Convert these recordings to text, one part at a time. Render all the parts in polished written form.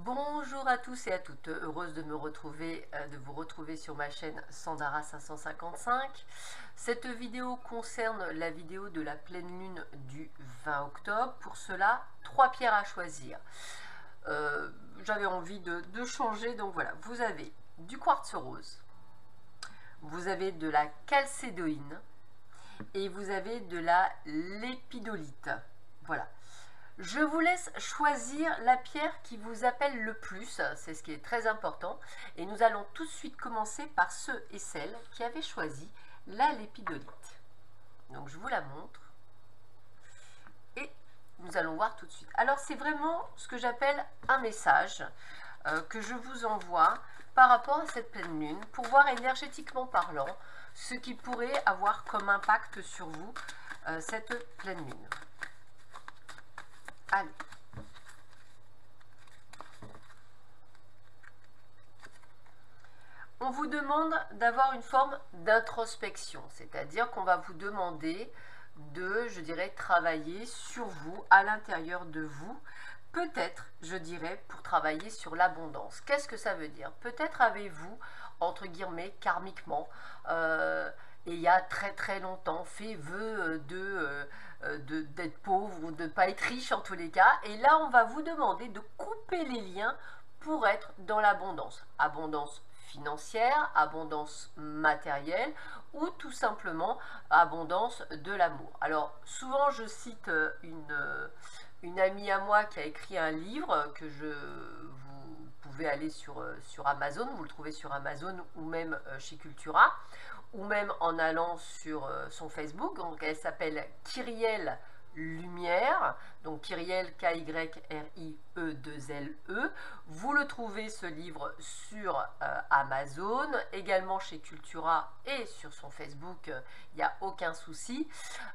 Bonjour à tous et à toutes, heureuse de vous retrouver sur ma chaîne Sandara 555. Cette vidéo concerne la vidéo de la pleine lune du 20 octobre. Pour cela, 3 pierres à choisir. J'avais envie de changer, donc voilà. Vous avez du quartz rose, vous avez de la chalcédoïne et vous avez de la lépidolite. Voilà. Je vous laisse choisir la pierre qui vous appelle le plus, c'est ce qui est très important. Et nous allons tout de suite commencer par ceux et celles qui avaient choisi la lépidolite. Donc je vous la montre. Et nous allons voir tout de suite. Alors c'est vraiment ce que j'appelle un message que je vous envoie par rapport à cette pleine lune pour voir énergétiquement parlant ce qui pourrait avoir comme impact sur vous cette pleine lune. Allez. On vous demande d'avoir une forme d'introspection, c'est-à-dire qu'on va vous demander de, je dirais, travailler sur vous, à l'intérieur de vous, peut-être, je dirais, pour travailler sur l'abondance. Qu'est-ce que ça veut dire? Peut-être avez-vous, entre guillemets, karmiquement, et il y a très très longtemps, fait vœu d'être pauvre ou de ne pas être riche en tous les cas. Et là, on va vous demander de couper les liens pour être dans l'abondance. Abondance financière, abondance matérielle ou tout simplement abondance de l'amour. Alors, souvent, je cite une amie à moi qui a écrit un livre que vous pouvez aller sur Amazon, vous le trouvez sur Amazon ou même chez Cultura, ou même en allant sur son Facebook. Donc elle s'appelle Kyrielle Lumière, donc Kyrielle K-Y-R-I-E-2-L-E. Vous le trouvez ce livre sur Amazon, également chez Cultura et sur son Facebook, il n'y a aucun souci.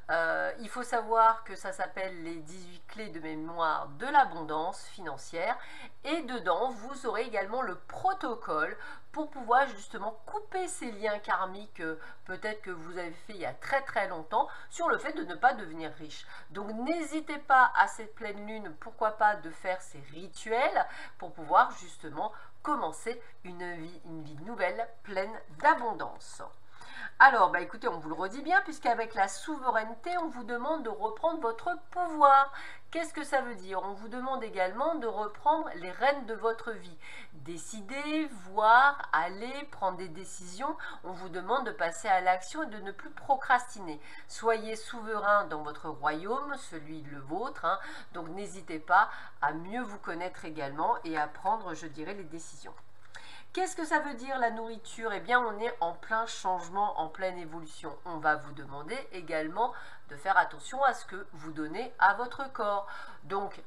Il faut savoir que ça s'appelle les 18 clés de mémoire de l'abondance financière, et dedans vous aurez également le protocole pour pouvoir justement couper ces liens karmiques peut-être que vous avez fait il y a très très longtemps sur le fait de ne pas devenir riche. Donc n'hésitez pas à cette pleine lune, pourquoi pas, de faire ces rituels pour pouvoir justement commencer une vie nouvelle pleine d'abondance. Alors, bah écoutez, on vous le redit bien, puisqu'avec la souveraineté, on vous demande de reprendre votre pouvoir. Qu'est-ce que ça veut dire? On vous demande également de reprendre les rênes de votre vie. Décider, voir, aller, prendre des décisions. On vous demande de passer à l'action et de ne plus procrastiner. Soyez souverain dans votre royaume, celui le vôtre. Donc n'hésitez pas à mieux vous connaître également et à prendre, je dirais, les décisions. Qu'est-ce que ça veut dire la nourriture? Eh bien, on est en plein changement, en pleine évolution. On va vous demander également de faire attention à ce que vous donnez à votre corps. Donc,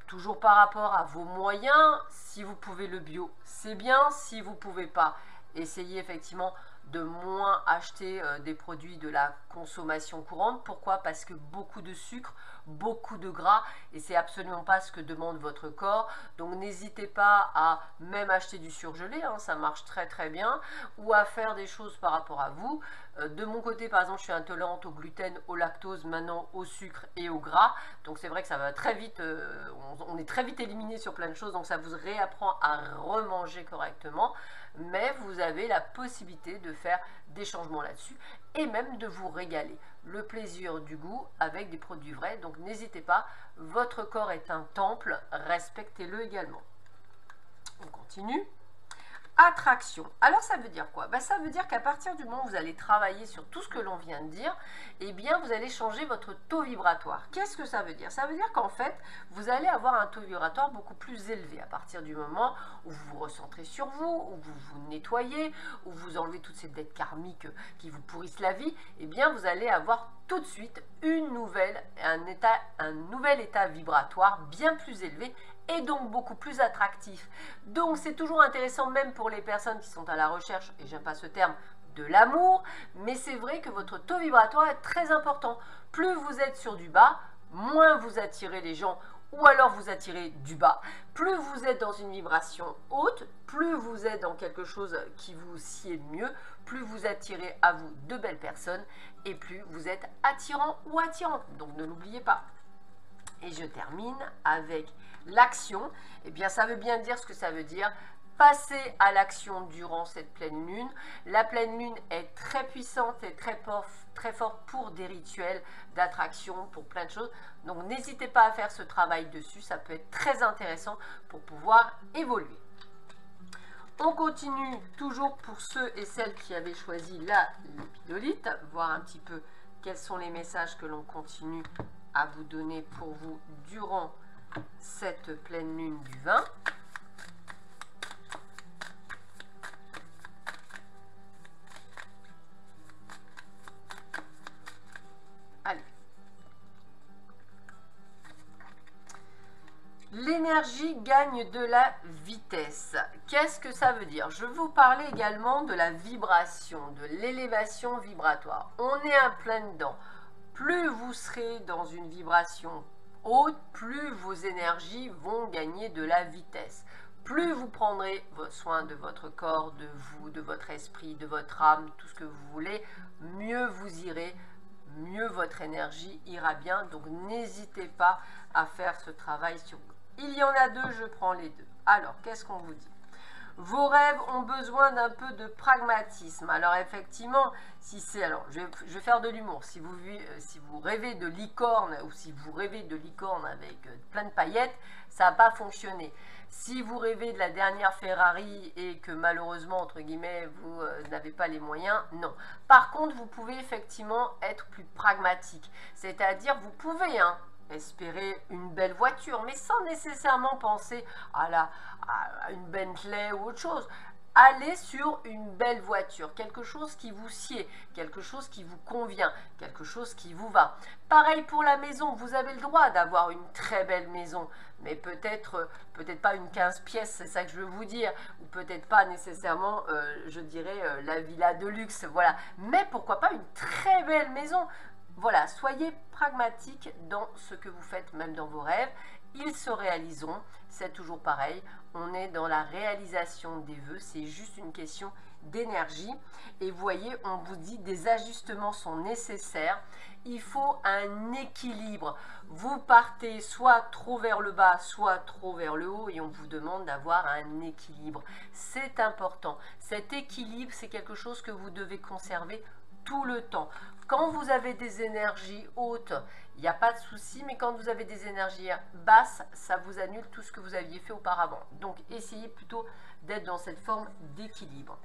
toujours par rapport à vos moyens, si vous pouvez le bio, c'est bien. Si vous ne pouvez pas, essayez effectivement de moins acheter des produits de la consommation courante. Pourquoi? Parce que beaucoup de sucre, beaucoup de gras, et c'est absolument pas ce que demande votre corps. Donc n'hésitez pas à même acheter du surgelé, ça marche très très bien, ou à faire des choses par rapport à vous. De mon côté, par exemple, je suis intolérante au gluten, au lactose, maintenant au sucre et au gras. Donc c'est vrai que ça va très vite, on est très vite éliminé sur plein de choses, donc ça vous réapprend à remanger correctement. Mais vous avez la possibilité de faire des changements là-dessus et même de vous régaler. Le plaisir du goût avec des produits vrais. Donc n'hésitez pas, votre corps est un temple, respectez-le également. On continue. Attraction. Alors ça veut dire quoi? Ça veut dire qu'à partir du moment où vous allez travailler sur tout ce que l'on vient de dire, eh bien vous allez changer votre taux vibratoire. Qu'est-ce que ça veut dire? Ça veut dire qu'en fait, vous allez avoir un taux vibratoire beaucoup plus élevé à partir du moment où vous vous recentrez sur vous, où vous vous nettoyez, où vous enlevez toutes ces dettes karmiques qui vous pourrissent la vie. Eh bien vous allez avoir tout de suite un nouvel état vibratoire bien plus élevé et donc beaucoup plus attractif. Donc c'est toujours intéressant, même pour les personnes qui sont à la recherche, et j'aime pas ce terme, de l'amour, mais c'est vrai que votre taux vibratoire est très important. Plus vous êtes sur du bas, moins vous attirez les gens, ou alors vous attirez du bas. Plus vous êtes dans une vibration haute, plus vous êtes dans quelque chose qui vous sied mieux, plus vous attirez à vous de belles personnes, et plus vous êtes attirant ou attirante. Donc ne l'oubliez pas. Et je termine avec l'action. Eh bien, ça veut bien dire ce que ça veut dire. Passer à l'action durant cette pleine lune. La pleine lune est très puissante et très forte pour des rituels d'attraction, pour plein de choses. Donc, n'hésitez pas à faire ce travail dessus. Ça peut être très intéressant pour pouvoir évoluer. On continue toujours pour ceux et celles qui avaient choisi la lépidolite, voir un petit peu quels sont les messages que l'on continue à vous donner pour vous durant cette pleine lune du 20. Allez. L'énergie gagne de la vitesse. Qu'est-ce que ça veut dire? Je vais vous parler également de la vibration, de l'élévation vibratoire. On est en plein dedans. Plus vous serez dans une vibration haute, plus vos énergies vont gagner de la vitesse. Plus vous prendrez soin de votre corps, de vous, de votre esprit, de votre âme, tout ce que vous voulez, mieux vous irez, mieux votre énergie ira bien. Donc n'hésitez pas à faire ce travail sur vous. Il y en a deux, je prends les deux. Alors, qu'est-ce qu'on vous dit? Vos rêves ont besoin d'un peu de pragmatisme. Alors effectivement, si c'est... Alors, je vais faire de l'humour. Si vous rêvez de licorne ou si vous rêvez de licorne avec plein de paillettes, ça va pas fonctionner. Si vous rêvez de la dernière Ferrari et que malheureusement, entre guillemets, vous n'avez pas les moyens, non. Par contre, vous pouvez effectivement être plus pragmatique. C'est-à-dire, vous pouvez... espérer une belle voiture, mais sans nécessairement penser à une Bentley ou autre chose. Allez sur une belle voiture, quelque chose qui vous sied, quelque chose qui vous convient, quelque chose qui vous va. Pareil pour la maison, vous avez le droit d'avoir une très belle maison, mais peut-être pas une 15 pièces, c'est ça que je veux vous dire, ou peut-être pas nécessairement, je dirais, la villa de luxe, voilà. Mais pourquoi pas une très belle maison? Voilà, soyez pragmatique dans ce que vous faites, même dans vos rêves. Ils se réaliseront, c'est toujours pareil. On est dans la réalisation des vœux, c'est juste une question d'énergie. Et vous voyez, on vous dit des ajustements sont nécessaires. Il faut un équilibre. Vous partez soit trop vers le bas, soit trop vers le haut et on vous demande d'avoir un équilibre. C'est important. Cet équilibre, c'est quelque chose que vous devez conserver tout le temps. Quand vous avez des énergies hautes, il n'y a pas de souci, mais quand vous avez des énergies basses, ça vous annule tout ce que vous aviez fait auparavant. Donc, essayez plutôt d'être dans cette forme d'équilibre.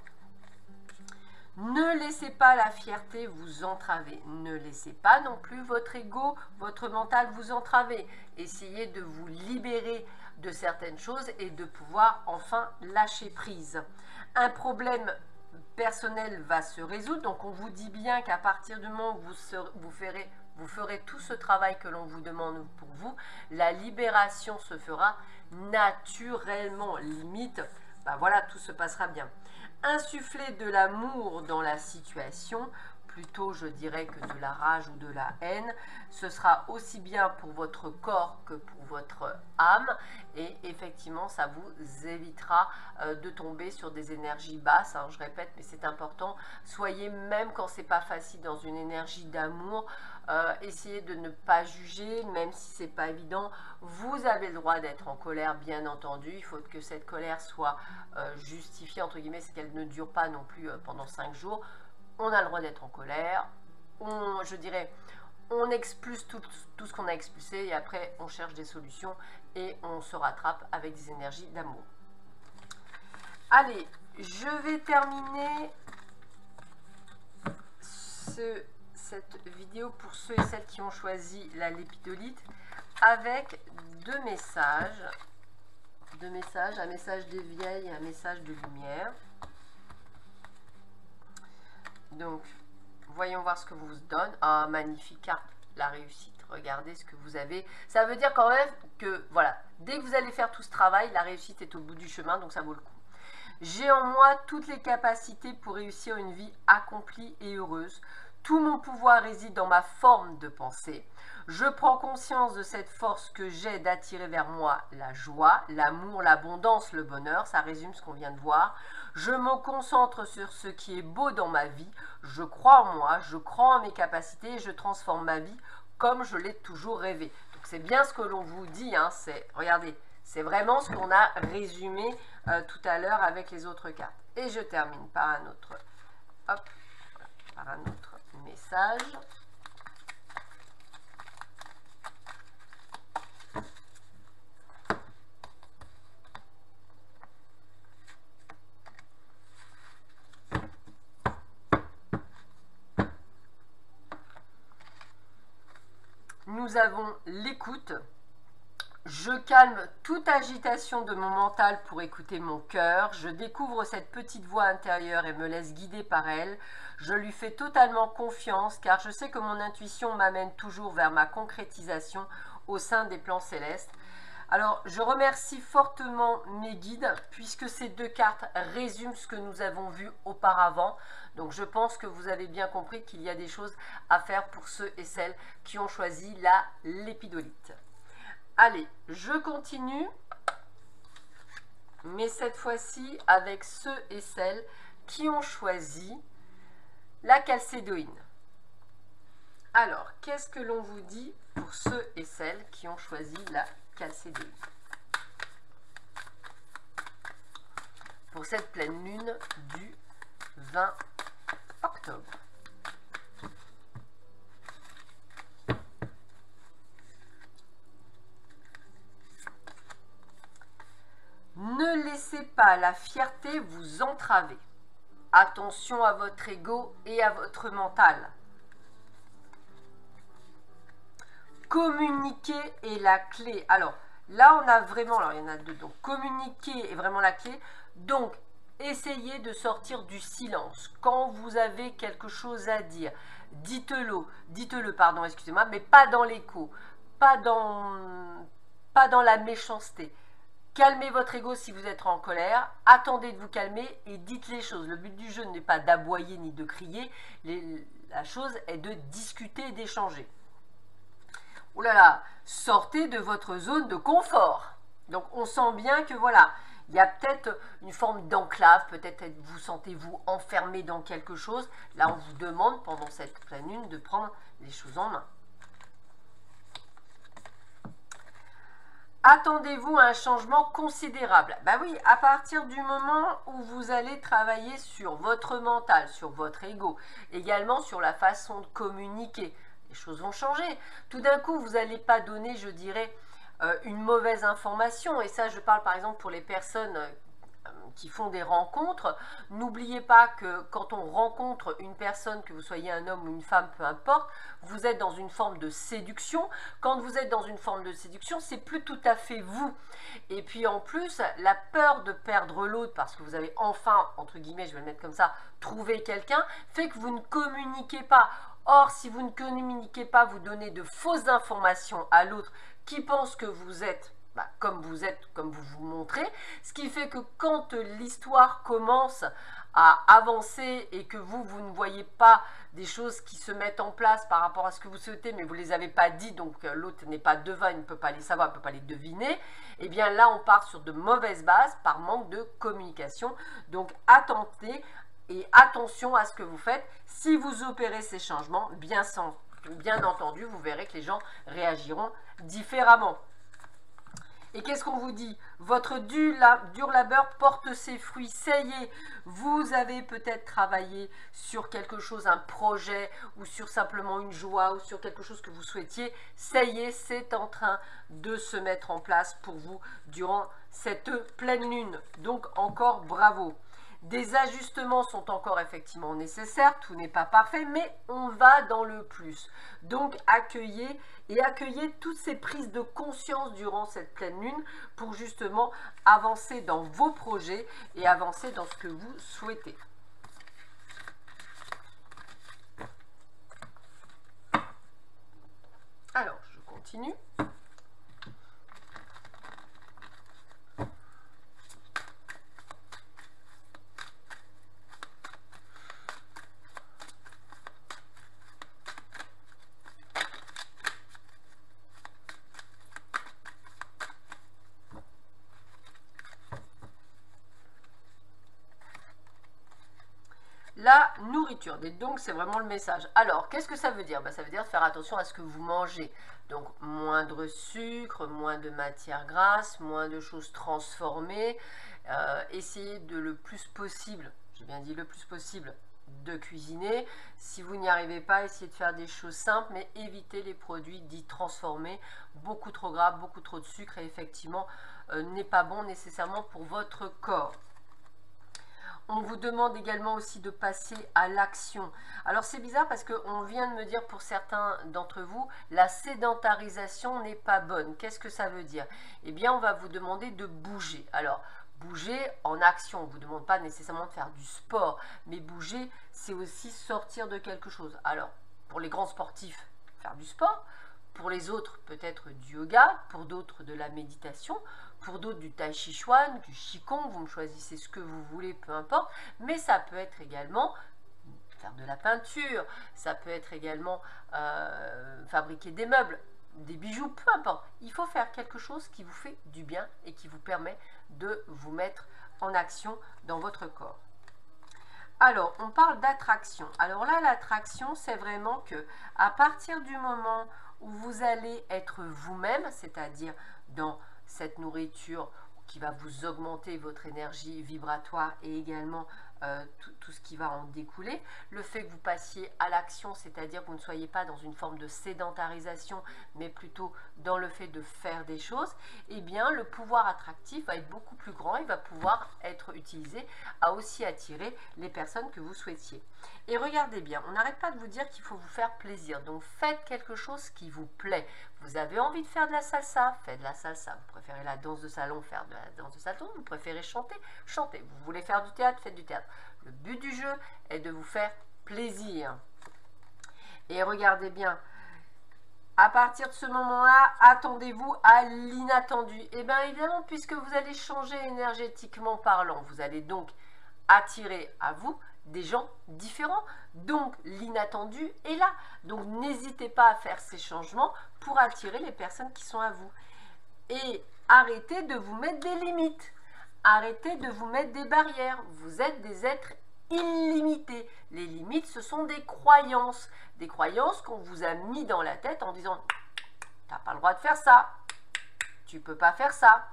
Ne laissez pas la fierté vous entraver. Ne laissez pas non plus votre ego, votre mental vous entraver. Essayez de vous libérer de certaines choses et de pouvoir enfin lâcher prise. Un problème personnel va se résoudre, donc on vous dit bien qu'à partir du moment où vous ferez tout ce travail que l'on vous demande pour vous, la libération se fera naturellement, limite, ben voilà, tout se passera bien. Insuffler de l'amour dans la situation, plutôt je dirais que de la rage ou de la haine, ce sera aussi bien pour votre corps que pour votre âme et effectivement ça vous évitera de tomber sur des énergies basses, je répète mais c'est important, soyez même quand c'est pas facile dans une énergie d'amour, essayez de ne pas juger même si c'est pas évident, vous avez le droit d'être en colère bien entendu, il faut que cette colère soit justifiée entre guillemets, c'est qu'elle ne dure pas non plus pendant 5 jours. On a le droit d'être en colère, je dirais, on expulse tout ce qu'on a expulsé et après on cherche des solutions et on se rattrape avec des énergies d'amour. Allez, je vais terminer cette vidéo pour ceux et celles qui ont choisi la lépidolite avec deux messages, un message d'éveil et un message de lumière. Donc, voyons voir ce que vous donne. Ah, magnifique carte, la réussite. Regardez ce que vous avez. Ça veut dire quand même que, voilà, dès que vous allez faire tout ce travail, la réussite est au bout du chemin, donc ça vaut le coup. J'ai en moi toutes les capacités pour réussir une vie accomplie et heureuse. Tout mon pouvoir réside dans ma forme de pensée. Je prends conscience de cette force que j'ai d'attirer vers moi la joie, l'amour, l'abondance, le bonheur. Ça résume ce qu'on vient de voir. Je me concentre sur ce qui est beau dans ma vie. Je crois en moi, je crois en mes capacités et je transforme ma vie comme je l'ai toujours rêvé. Donc c'est bien ce que l'on vous dit, hein, regardez, c'est vraiment ce qu'on a résumé tout à l'heure avec les autres cartes. Et je termine par un autre, hop, par un autre message. Nous avons l'écoute. Je calme toute agitation de mon mental pour écouter mon cœur. Je découvre cette petite voix intérieure et me laisse guider par elle. Je lui fais totalement confiance car je sais que mon intuition m'amène toujours vers ma concrétisation au sein des plans célestes. Alors, je remercie fortement mes guides puisque ces deux cartes résument ce que nous avons vu auparavant. Donc, je pense que vous avez bien compris qu'il y a des choses à faire pour ceux et celles qui ont choisi la lépidolite. Allez, je continue, mais cette fois-ci avec ceux et celles qui ont choisi la calcédoïne. Alors, qu'est-ce que l'on vous dit pour ceux et celles qui ont choisi la calcédoïne pour cette pleine lune du 20 octobre? Ne laissez pas la fierté vous entraver. Attention à votre ego et à votre mental. Communiquer est la clé. Alors, là, on a vraiment... Alors, il y en a deux. Donc, communiquer est vraiment la clé. Donc, essayez de sortir du silence. Quand vous avez quelque chose à dire, dites-le, pardon, excusez-moi, mais pas dans l'écho, pas dans la méchanceté. Calmez votre ego si vous êtes en colère, attendez de vous calmer et dites les choses. Le but du jeu n'est pas d'aboyer ni de crier, la chose est de discuter et d'échanger. Oh là là, sortez de votre zone de confort. Donc on sent bien que voilà, il y a peut-être une forme d'enclave, peut-être vous sentez-vous enfermé dans quelque chose. Là on vous demande pendant cette pleine lune de prendre les choses en main. Attendez-vous à un changement considérable. Ben oui, à partir du moment où vous allez travailler sur votre mental, sur votre ego, également sur la façon de communiquer, les choses vont changer. Tout d'un coup, vous n'allez pas donner, je dirais, une mauvaise information. Et ça, je parle par exemple pour les personnes qui font des rencontres. N'oubliez pas que quand on rencontre une personne, que vous soyez un homme ou une femme, peu importe, vous êtes dans une forme de séduction. Quand vous êtes dans une forme de séduction, c'est plus tout à fait vous. Et puis en plus, la peur de perdre l'autre, parce que vous avez enfin, entre guillemets, je vais le mettre comme ça, trouvé quelqu'un, fait que vous ne communiquez pas. Or, si vous ne communiquez pas, vous donnez de fausses informations à l'autre qui pense que vous êtes comme vous êtes, comme vous vous montrez, ce qui fait que quand l'histoire commence à avancer et que vous ne voyez pas des choses qui se mettent en place par rapport à ce que vous souhaitez, mais vous ne les avez pas dit, donc l'autre n'est pas devin, il ne peut pas les savoir, il ne peut pas les deviner, et bien là on part sur de mauvaises bases par manque de communication. Donc attendez et attention à ce que vous faites. Si vous opérez ces changements, bien entendu, vous verrez que les gens réagiront différemment. Et qu'est-ce qu'on vous dit? Votre dur labeur porte ses fruits. Ça y est, vous avez peut-être travaillé sur quelque chose, un projet, ou sur simplement une joie, ou sur quelque chose que vous souhaitiez. Ça y est, c'est en train de se mettre en place pour vous durant cette pleine lune. Donc encore bravo. Des ajustements sont encore effectivement nécessaires, tout n'est pas parfait, mais on va dans le plus. Donc accueillez toutes ces prises de conscience durant cette pleine lune pour justement avancer dans vos projets et avancer dans ce que vous souhaitez. Alors, je continue. La nourriture, donc c'est vraiment le message. Alors, qu'est-ce que ça veut dire? Ça veut dire faire attention à ce que vous mangez. Donc moindre sucre, moins de matière grasse, moins de choses transformées. Essayez de le plus possible, j'ai bien dit le plus possible, de cuisiner. Si vous n'y arrivez pas, essayez de faire des choses simples, mais évitez les produits dits transformés, beaucoup trop gras, beaucoup trop de sucre, et effectivement n'est pas bon nécessairement pour votre corps. On vous demande également aussi de passer à l'action. Alors c'est bizarre parce qu'on vient de me dire pour certains d'entre vous, la sédentarisation n'est pas bonne. Qu'est-ce que ça veut dire? Eh bien on va vous demander de bouger. Alors bouger en action, on ne vous demande pas nécessairement de faire du sport, mais bouger c'est aussi sortir de quelque chose. Alors pour les grands sportifs, faire du sport. Pour les autres, peut-être du yoga, pour d'autres de la méditation, pour d'autres du tai chi chuan, du qigong, vous me choisissez ce que vous voulez, peu importe, mais ça peut être également faire de la peinture, ça peut être également fabriquer des meubles, des bijoux, peu importe. Il faut faire quelque chose qui vous fait du bien et qui vous permet de vous mettre en action dans votre corps. Alors, on parle d'attraction. Alors là, l'attraction, c'est vraiment que à partir du moment où vous allez être vous-même, c'est-à-dire dans cette nourriture qui va vous augmenter votre énergie vibratoire et également tout ce qui va en découler, le fait que vous passiez à l'action, c'est-à-dire que vous ne soyez pas dans une forme de sédentarisation, mais plutôt dans le fait de faire des choses, eh bien le pouvoir attractif va être beaucoup plus grand, il va pouvoir être utilisé à aussi attirer les personnes que vous souhaitiez. Et regardez bien, on n'arrête pas de vous dire qu'il faut vous faire plaisir, donc faites quelque chose qui vous plaît. Vous avez envie de faire de la salsa, faites de la salsa. Vous préférez la danse de salon, faire de la danse de salon. Vous préférez chanter, chantez. Vous voulez faire du théâtre, faites du théâtre. Le but du jeu est de vous faire plaisir. Et regardez bien, à partir de ce moment-là, attendez-vous à l'inattendu. Et bien évidemment, puisque vous allez changer énergétiquement parlant, vous allez donc attirer à vous des gens différents, donc l'inattendu est là. Donc n'hésitez pas à faire ces changements pour attirer les personnes qui sont à vous. Et arrêtez de vous mettre des limites, arrêtez de vous mettre des barrières. Vous êtes des êtres illimités. Les limites, ce sont des croyances qu'on vous a mis dans la tête en disant « t'as pas le droit de faire ça, tu peux pas faire ça,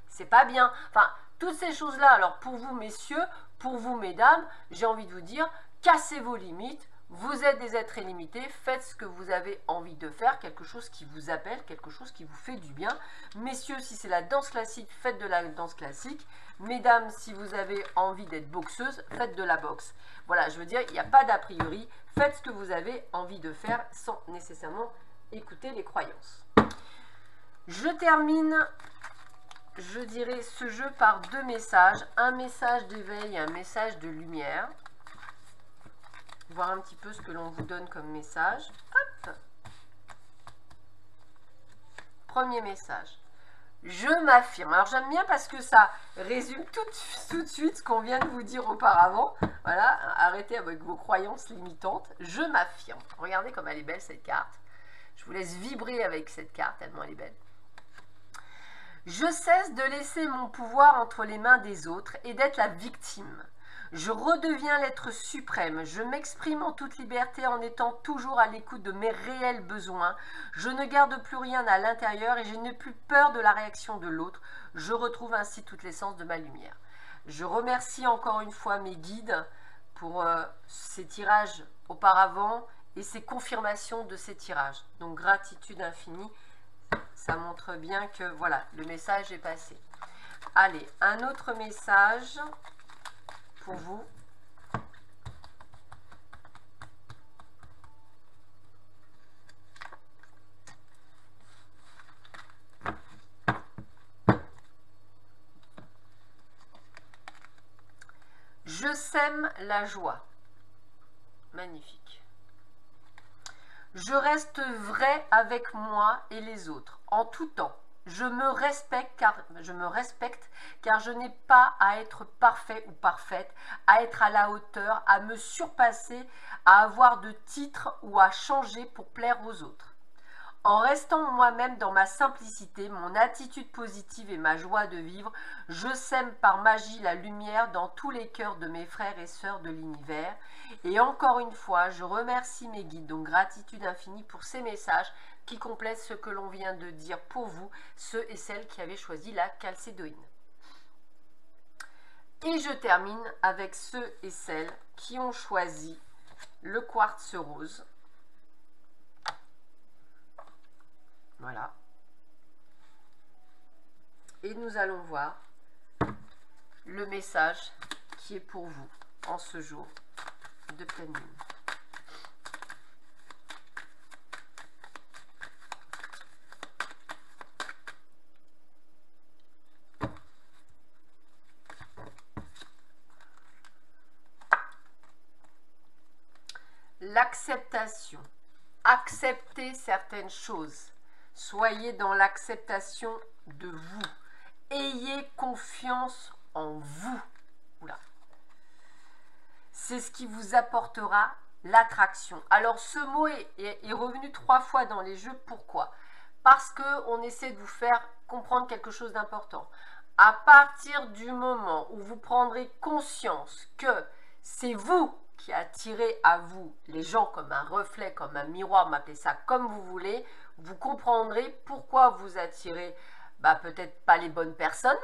c'est pas bien ». Enfin, toutes ces choses-là, alors pour vous messieurs, pour vous mesdames, j'ai envie de vous dire, cassez vos limites, vous êtes des êtres illimités, faites ce que vous avez envie de faire, quelque chose qui vous appelle, quelque chose qui vous fait du bien. Messieurs, si c'est la danse classique, faites de la danse classique. Mesdames, si vous avez envie d'être boxeuse, faites de la boxe. Voilà, je veux dire, il n'y a pas d'a priori, faites ce que vous avez envie de faire sans nécessairement écouter les croyances. Je termine, je dirais, ce jeu par deux messages, un message d'éveil et un message de lumière. Voir un petit peu ce que l'on vous donne comme message. Hop. Premier message. Je m'affirme. Alors j'aime bien parce que ça résume tout de suite ce qu'on vient de vous dire auparavant. Voilà, arrêtez avec vos croyances limitantes. Je m'affirme. Regardez comme elle est belle cette carte. Je vous laisse vibrer avec cette carte tellement elle est belle. Je cesse de laisser mon pouvoir entre les mains des autres et d'être la victime. Je redeviens l'être suprême, je m'exprime en toute liberté en étant toujours à l'écoute de mes réels besoins. Je ne garde plus rien à l'intérieur et je n'ai plus peur de la réaction de l'autre. Je retrouve ainsi toute l'essence de ma lumière. Je remercie encore une fois mes guides pour ces tirages auparavant et ces confirmations de ces tirages. Donc gratitude infinie, ça montre bien que voilà, le message est passé. Allez, un autre message pour vous. Je sème la joie. Magnifique. Je reste vrai avec moi et les autres, en tout temps. Je me respecte car je n'ai pas à être parfait ou parfaite, à être à la hauteur, à me surpasser, à avoir de titres ou à changer pour plaire aux autres. En restant moi-même dans ma simplicité, mon attitude positive et ma joie de vivre, je sème par magie la lumière dans tous les cœurs de mes frères et sœurs de l'univers. Et encore une fois, je remercie mes guides, donc gratitude infinie pour ces messages. qui complètent ce que l'on vient de dire pour vous, ceux et celles qui avaient choisi la calcédoïne. Et je termine avec ceux et celles qui ont choisi le quartz rose. Voilà. Et nous allons voir le message qui est pour vous en ce jour de pleine lune. L'acceptation. Acceptez certaines choses. Soyez dans l'acceptation de vous. Ayez confiance en vous. Oula. C'est ce qui vous apportera l'attraction. Alors ce mot est revenu 3 fois dans les jeux. Pourquoi? Parce qu'on essaie de vous faire comprendre quelque chose d'important. À partir du moment où vous prendrez conscience que c'est vous qui attirez à vous les gens comme un reflet, comme un miroir, m'appelez ça comme vous voulez, vous comprendrez pourquoi vous attirez peut-être pas les bonnes personnes,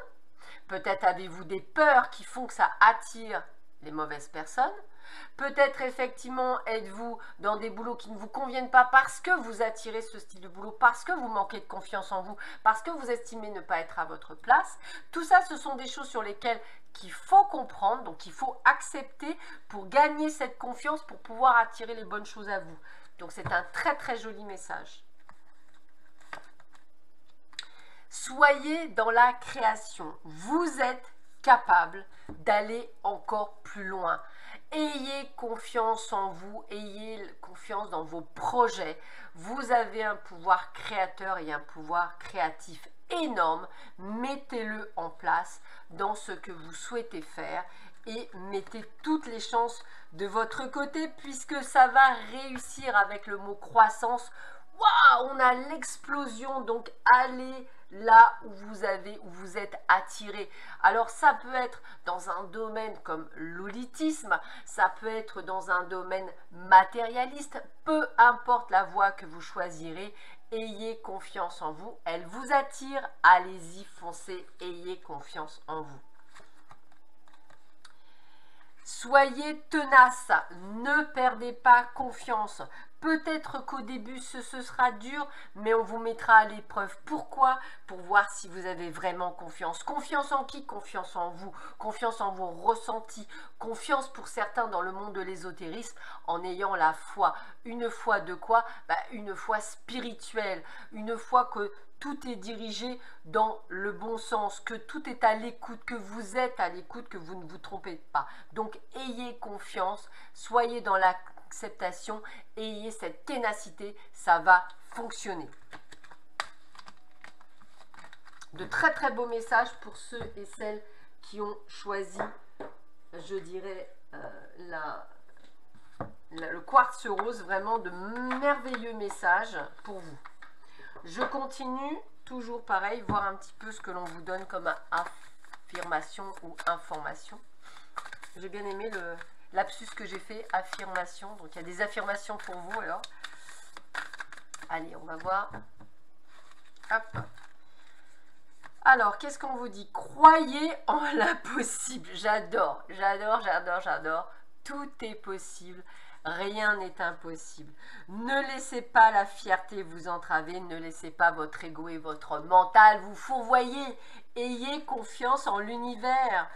peut-être avez-vous des peurs qui font que ça attire les mauvaises personnes, peut-être effectivement êtes-vous dans des boulots qui ne vous conviennent pas parce que vous attirez ce style de boulot, parce que vous manquez de confiance en vous, parce que vous estimez ne pas être à votre place. Tout ça, ce sont des choses sur lesquelles qu'il faut comprendre, donc il faut accepter pour gagner cette confiance, pour pouvoir attirer les bonnes choses à vous. Donc c'est un très très joli message. Soyez dans la création. Vous êtes capable d'aller encore plus loin. Ayez confiance en vous, ayez confiance dans vos projets. Vous avez un pouvoir créateur et un pouvoir créatif énorme. Mettez-le en place dans ce que vous souhaitez faire et mettez toutes les chances de votre côté puisque ça va réussir avec le mot croissance. Waouh, on a l'explosion, donc allez là où vous êtes attiré. Alors ça peut être dans un domaine comme l'holitisme, ça peut être dans un domaine matérialiste, peu importe la voie que vous choisirez, ayez confiance en vous, elle vous attire, allez-y, foncez, ayez confiance en vous. Soyez tenace, ne perdez pas confiance. Peut-être qu'au début ce sera dur, mais on vous mettra à l'épreuve. Pourquoi? Pour voir si vous avez vraiment confiance. Confiance en qui? Confiance en vous. Confiance en vos ressentis. Confiance pour certains dans le monde de l'ésotérisme en ayant la foi. Une foi de quoi? Une foi spirituelle. Une foi que tout est dirigé dans le bon sens, que tout est à l'écoute, que vous êtes à l'écoute, que vous ne vous trompez pas. Donc ayez confiance, soyez dans l'acceptation, ayez cette ténacité, ça va fonctionner. De très très beaux messages pour ceux et celles qui ont choisi, je dirais, le quartz rose, vraiment de merveilleux messages pour vous. Je continue, toujours pareil, voir un petit peu ce que l'on vous donne comme affirmation ou information. J'ai bien aimé le lapsus que j'ai fait, affirmation. Donc il y a des affirmations pour vous alors. Allez, on va voir. Hop. Alors, qu'est-ce qu'on vous dit? Croyez en l'impossible. J'adore, j'adore, j'adore, j'adore. Tout est possible. Rien n'est impossible. Ne laissez pas la fierté vous entraver, ne laissez pas votre ego et votre mental vous fourvoyer. Ayez confiance en l'univers.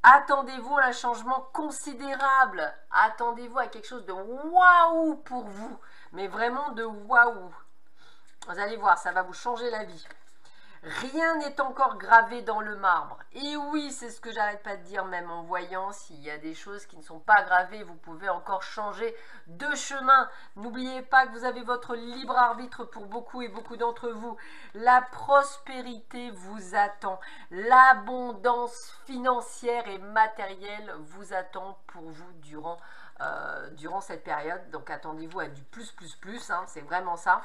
Attendez-vous à un changement considérable. Attendez-vous à quelque chose de waouh pour vous. Mais vraiment de waouh. Vous allez voir, ça va vous changer la vie. Rien n'est encore gravé dans le marbre. Et oui, c'est ce que j'arrête pas de dire, même en voyant s'il y a des choses qui ne sont pas gravées, vous pouvez encore changer de chemin. N'oubliez pas que vous avez votre libre arbitre pour beaucoup et beaucoup d'entre vous. La prospérité vous attend. L'abondance financière et matérielle vous attend pour vous durant cette période. Donc attendez-vous à du plus, hein, c'est vraiment ça.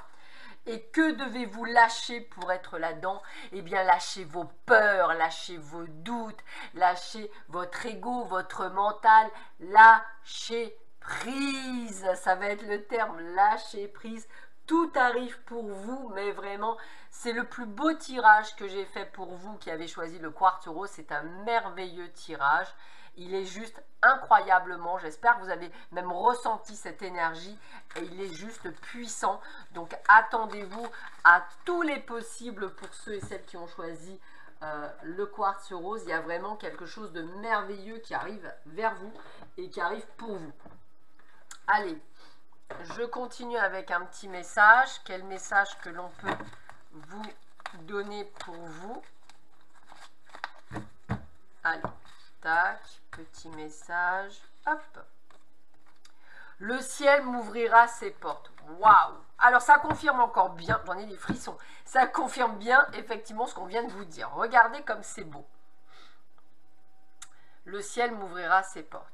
Et que devez-vous lâcher pour être là-dedans? Eh bien, lâchez vos peurs, lâchez vos doutes, lâchez votre ego, votre mental, lâchez prise. Ça va être le terme, lâchez prise. Tout arrive pour vous, mais vraiment, c'est le plus beau tirage que j'ai fait pour vous qui avez choisi le quartz rose. C'est un merveilleux tirage. Il est juste incroyablement, j'espère que vous avez même ressenti cette énergie et il est juste puissant. Donc attendez-vous à tous les possibles pour ceux et celles qui ont choisi le quartz rose. Il y a vraiment quelque chose de merveilleux qui arrive vers vous et qui arrive pour vous. Allez, je continue avec un petit message. Quel message que l'on peut vous donner pour vous? Allez, tac, petit message, hop. Le ciel m'ouvrira ses portes. Waouh! Alors ça confirme encore bien, j'en ai des frissons, ça confirme bien effectivement ce qu'on vient de vous dire. Regardez comme c'est beau. Le ciel m'ouvrira ses portes.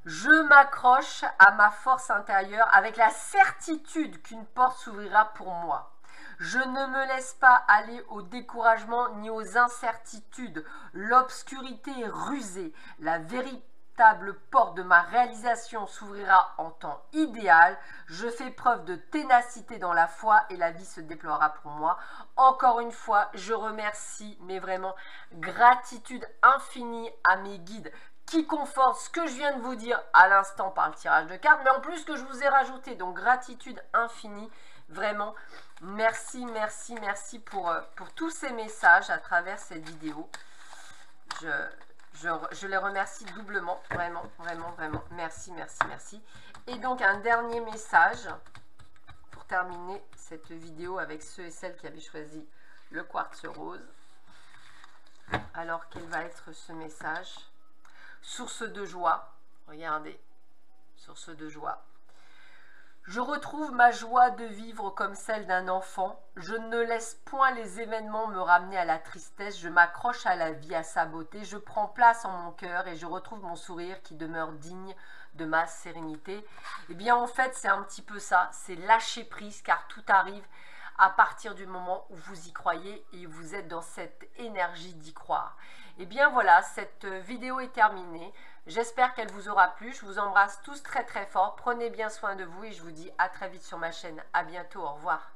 Je m'accroche à ma force intérieure avec la certitude qu'une porte s'ouvrira pour moi. Je ne me laisse pas aller au découragement ni aux incertitudes. L'obscurité est rusée. La véritable porte de ma réalisation s'ouvrira en temps idéal. Je fais preuve de ténacité dans la foi et la vie se déploiera pour moi. Encore une fois, je remercie, mais vraiment, gratitude infinie à mes guides qui confortent ce que je viens de vous dire à l'instant par le tirage de cartes, mais en plus que je vous ai rajouté. Donc, gratitude infinie. Vraiment, merci, merci, merci pour tous ces messages à travers cette vidéo. Je les remercie doublement, vraiment, vraiment, vraiment. Merci, merci, merci. Et donc, un dernier message pour terminer cette vidéo avec ceux et celles qui avaient choisi le quartz rose. Alors, quel va être ce message? Source de joie. Regardez, source de joie. Je retrouve ma joie de vivre comme celle d'un enfant. Je ne laisse point les événements me ramener à la tristesse. Je m'accroche à la vie, à sa beauté. Je prends place en mon cœur et je retrouve mon sourire qui demeure digne de ma sérénité. Eh bien, en fait, c'est un petit peu ça. C'est lâcher prise car tout arrive à partir du moment où vous y croyez et vous êtes dans cette énergie d'y croire. Et bien voilà, cette vidéo est terminée. J'espère qu'elle vous aura plu. Je vous embrasse tous très très fort. Prenez bien soin de vous et je vous dis à très vite sur ma chaîne. À bientôt, au revoir.